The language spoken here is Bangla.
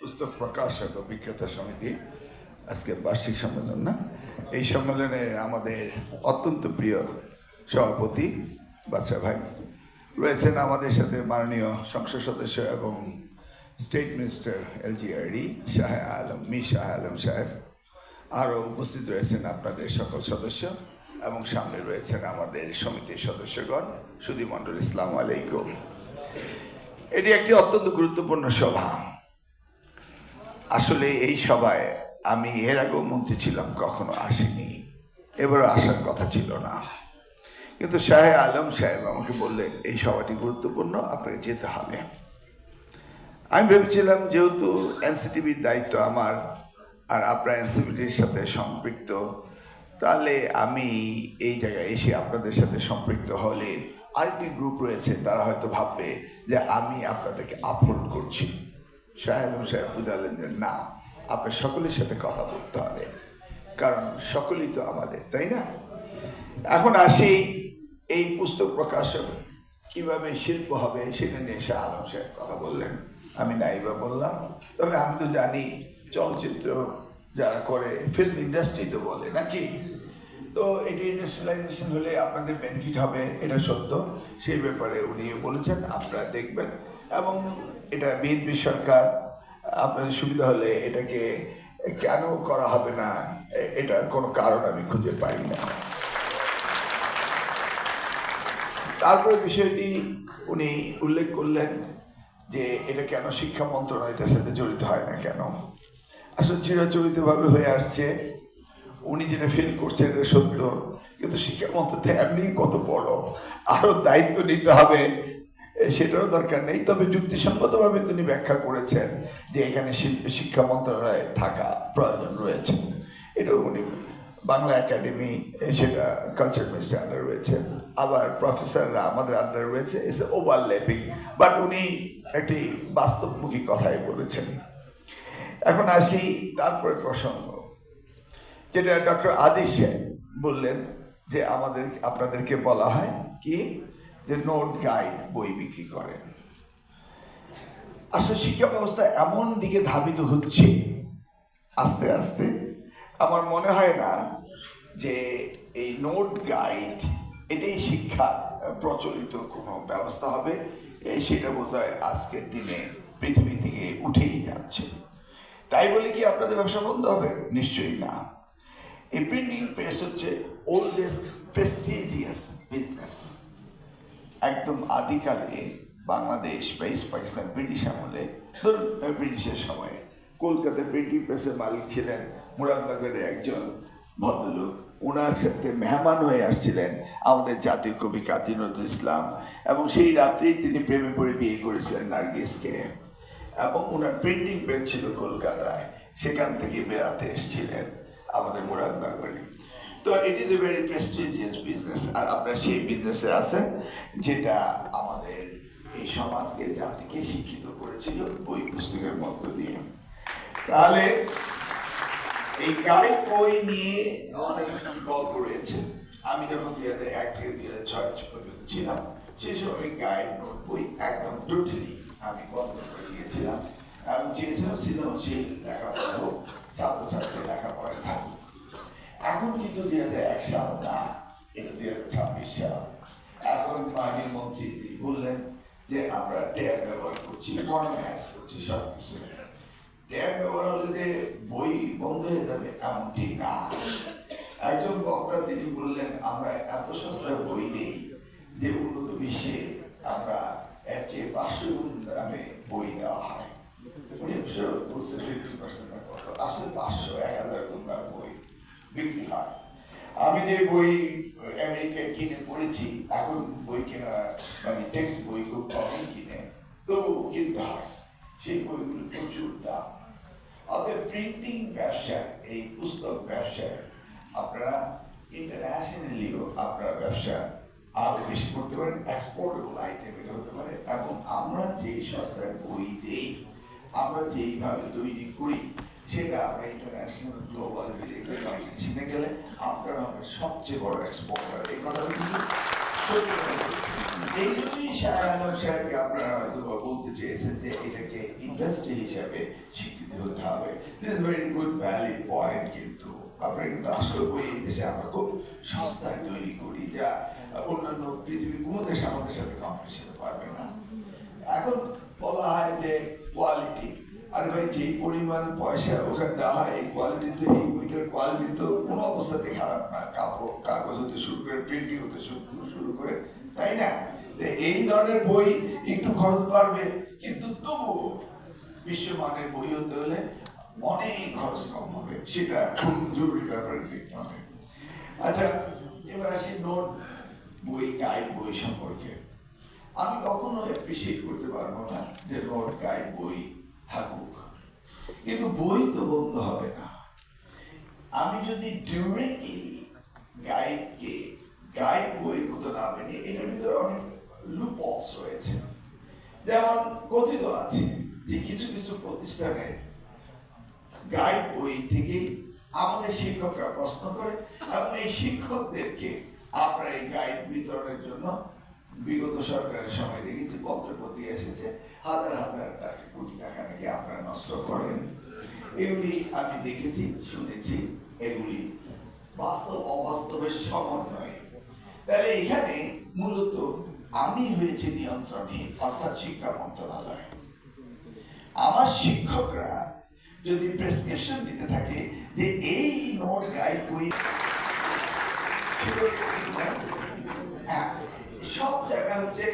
পুস্তক প্রকাশক ও বিক্রেতা সমিতি আজকে বার্ষিক সম্মেলন না, এই সম্মেলনে আমাদের অত্যন্ত প্রিয় সভাপতি বাচ্চা ভাই রয়েছেন, আমাদের সাথে মাননীয় সংসদ সদস্য এবং state minister LGRD Shah Alam Shah Alam সাহেব, আরও উপস্থিত রয়েছেন আপনাদের সকল সদস্য এবং সামনে রয়েছেন আমাদের সমিতির সদস্যগণ, সুধীমণ্ডল। আসসালামু আলাইকুম। এটি একটি অত্যন্ত গুরুত্বপূর্ণ সভা। আসলে এই সভায় আমি এর আগেও মন্ত্রী ছিলাম, কখনো আসিনি, এবারও আসার কথা ছিল না, কিন্তু শাহ আলম সাহেব আমাকে বললেন এই সভাটি গুরুত্বপূর্ণ, আপনাকে যেতে হবে। আমি ভেবেছিলাম যেহেতু এনসিটিভির দায়িত্ব আমার আর আপনার এনসিটিভির সাথে সম্পৃক্ত, তাহলে আমি এই জায়গায় এসে আপনাদের সাথে সম্পৃক্ত হলে আরেকটি গ্রুপ রয়েছে, তারা হয়তো ভাববে যে আমি আপনাদেরকে আপহোল্ড করছি। শাহ আলম সাহেব বুঝালেন যে না, আপনার সকলের সাথে কথা বলতে হবে, কারণ সকলেই তো আমাদের, তাই না? এখন আসি এই পুস্তক প্রকাশক কিভাবে শিল্প হবে সেটা নিয়ে শাহ আলম সাহেব কথা বললেন, আমি নাইবা বললাম। তবে আমি তো জানি চলচ্চিত্র যারা করে, ফিল্ম ইন্ডাস্ট্রি তো বলে নাকি, তো এটি ইন্ডাস্ট্রিয়ালাইজেশন হলে আপনাদের বেনিফিট হবে, এটা সত্য। সেই ব্যাপারে উনি বলেছেন আপনারা দেখবেন, এবং এটা বিএনপি সরকার, আপনাদের সুবিধা হলে এটাকে কেন করা হবে না, এটার কোনো কারণ আমি খুঁজে পাই না। তারপরে বিষয়টি উনি উল্লেখ করলেন যে এটা কেন শিক্ষা মন্ত্রণালয়ের সাথে জড়িত হয় না কেন। আসলে চিরাচরিতভাবে হয়ে আসছে, উনি যেটা ফিল করছেন এটা সত্য, কিন্তু শিক্ষা মন্ত্রণালয় এমনি কত বড়, আরও দায়িত্ব নিতে হবে, সেটারও দরকার নেই। তবে যুক্তিসঙ্গতভাবে তিনি ব্যাখ্যা করেছেন যে এখানে শিক্ষা মন্ত্রণালয়ে থাকা প্রয়োজন রয়েছে। এটাও উনি বাংলা একাডেমি, সেটা কালচার মিনিস্টার আন্ডার রয়েছে, আবার প্রফেসররা আমাদের আন্ডার রয়েছে, ইটস ওভারল্যাপিং, বাট উনি একটি বাস্তবমুখী কথাই বলেছেন। এখন আসি তারপরে প্রসঙ্গ, যেটা ডক্টর আদিশ সাহেব বললেন যে আপনাদেরকে বলা হয় কি যে নোট গাইড বই বিক্রি করেন। আসলে শিক্ষা ব্যবস্থা এমন দিকে ধাবিত হচ্ছে আস্তে আস্তে, আমার মনে হয় না যে এই নোট গাইড এটাই শিক্ষা প্রচলিত কোনো ব্যবস্থা হবে, সেটা বোধহয় আজকের দিনে পৃথিবী থেকে উঠেই যাচ্ছে। তাই বলে কি আপনাদের ব্যবসা বন্ধ হবে? নিশ্চয়ই না। এই প্রিন্টিং প্রেস হচ্ছে ওল্ডেস্ট প্রেস্টিজিয়াস বিজনেস। একদম আদিকালে বাংলাদেশ বা ইস্ট পাকিস্তান ব্রিটিশ আমলে, ধরুন ব্রিটিশের সময়ে কলকাতার প্রিন্টিং প্রেসের মালিক ছিলেন মুরাদনগরের একজন ভদ্রলোক। ওনার সাথে মেহমান হয়ে আসছিলেন আমাদের জাতীয় কবি কাজী নজরুল ইসলাম, এবং সেই রাত্রেই তিনি প্রেমে পড়ে বিয়ে করেছিলেন নার্গিসকে, এবং ওনার প্রিন্টিং প্রেস ছিল কলকাতায়, সেখান থেকে বেড়াতে এসেছিলেন আমাদের মুরাদনগরে। তো it is a very prestigious business, আর আপনারা সেই বিজনেসে আছেন যেটা আমাদের এই সমাজকে, জাতিকে শিক্ষিত করেছিল বই পুস্তকের মধ্য দিয়ে। তাহলে এই গাইড বই নিয়ে অনেক গল্প রয়েছে। আমি যখন 2001 থেকে 2006 পর্যন্ত ছিলাম, সেই সময় আমি গাইড নোট বই একদম টোটালি আমি বন্ধ করে দিয়েছিলাম, এবং চেয়েছিলাম সৃজনশীল লেখাপড়া হোক, ছাত্রছাত্রী লেখাপড়ায় থাকুক। এখন কিন্তু 2001 সাল না, এটা 2026 সাল। এখন মাননীয় মন্ত্রী তিনি বললেন যে আমরা ট্যাব ব্যবহার করছি, মডার্নাইজ করছি সব কিছু। ট্যাব ব্যবহার হলে যে বই বন্ধ হয়ে যাবে এমনটি না। একজন বক্তা তিনি বললেন আমরা এত সস্তা বই নেই যে উন্নত বিশ্বে আমরা এর চেয়ে 500 গুণ দামে বই দেওয়া হয়। উনি বলছেন 50% না কত, আসলে 500-1000 গুণ বই বিক্রি হয়। আমি যে বই আমেরিকায় কিনে পড়েছি, এখন বই কেনা মানে টেক্সট বই খুব কমই কিনে, তবুও কিনতে হয়, সেই বইগুলো প্রচুর দাম। অতএব প্রিন্টিং ব্যবসায়, এই পুস্তক ব্যবসায় আপনারা ইন্টারন্যাশনালিও আপনারা ব্যবসা আরো বেশি করতে পারেন, এক্সপোর্টেবল আইটেম এটা হতে পারে। এবং আমরা যেই সস্তায় বই দেই, আমরা যেইভাবে তৈরি করি, সেটা আমরা ইন্টারন্যাশনাল গ্লোবাল রিলেটেড কম্পিটিশনে গেলে আপনারা হবে সবচেয়ে বড় এক্সপোর্টার। এই কথা এই জন্যই শাহ আলম সাহেবকে আপনারা হয়তো বা বলতে চেয়েছেন যে এটাকে ইন্ডাস্ট্রি হিসাবে স্বীকৃতি হতে হবে। This is very good valid point. কিন্তু আমরা কিন্তু আসলে বই এই দেশে আমরা খুব সস্তায় তৈরি করি, যা অন্যান্য পৃথিবীর কোনো দেশ আমাদের সাথে কম্পিটিশনে পারবে না। এখন বলা হয় যে কোয়ালিটি, আরে ভাই যেই পরিমাণ পয়সা ওখানে দেওয়া হয় এই কোয়ালিটিতে, এই বইটার কোয়ালিটি তো কোনো অবস্থাতে খারাপ না, কাগজ হতে শুরু করে প্রিন্টিং হতে শুরু করে, তাই না? এই ধরনের বই একটু খরচ বাড়বে, কিন্তু তবু বিশ্বমানের বই হতে হলে অনেক খরচ কম হবে, সেটা খুব জরুরি ব্যাপারে দেখতে হবে। আচ্ছা, এবার আসি নোট বই, গাইড বই সম্পর্কে। আমি কখনো অ্যাপ্রিসিয়েট করতে পারবো না যে নোট গাইড বই থাকুক, কিন্তু বই তো বন্ধ হবে না। আমি যদি ডিরেক্টলি গাইডকে গাইড বইয়ের মতো না মেনে, এটার ভিতরে অনেক লুপহোলস রয়েছে। যেমন কথিত আছে যে কিছু কিছু প্রতিষ্ঠানের গাইড বই থেকে আমাদের শিক্ষকরা প্রশ্ন করে এবং এই শিক্ষকদেরকে আপনারা এই গাইড বিতরণের জন্য বিগত সরকারের সময় দেখেছি পত্রপত্রিকা এসেছে, হাজার হাজার টাকা, কোটি টাকা নাকি আপনারা নষ্ট করেন। এগুলি আমি দেখেছি, শুনেছি, এগুলি বাস্তব অবাস্তবের সমন্বয়। তাহলে এখানে মূলত আমি হয়েছি নিয়ন্ত্রণহীন, অর্থাৎ শিক্ষা মন্ত্রণালয়। আমার শিক্ষকরা যদি প্রেসক্রিপশন দিতে থাকে যে এই নোট গাইড বই, সব জায়গা হচ্ছে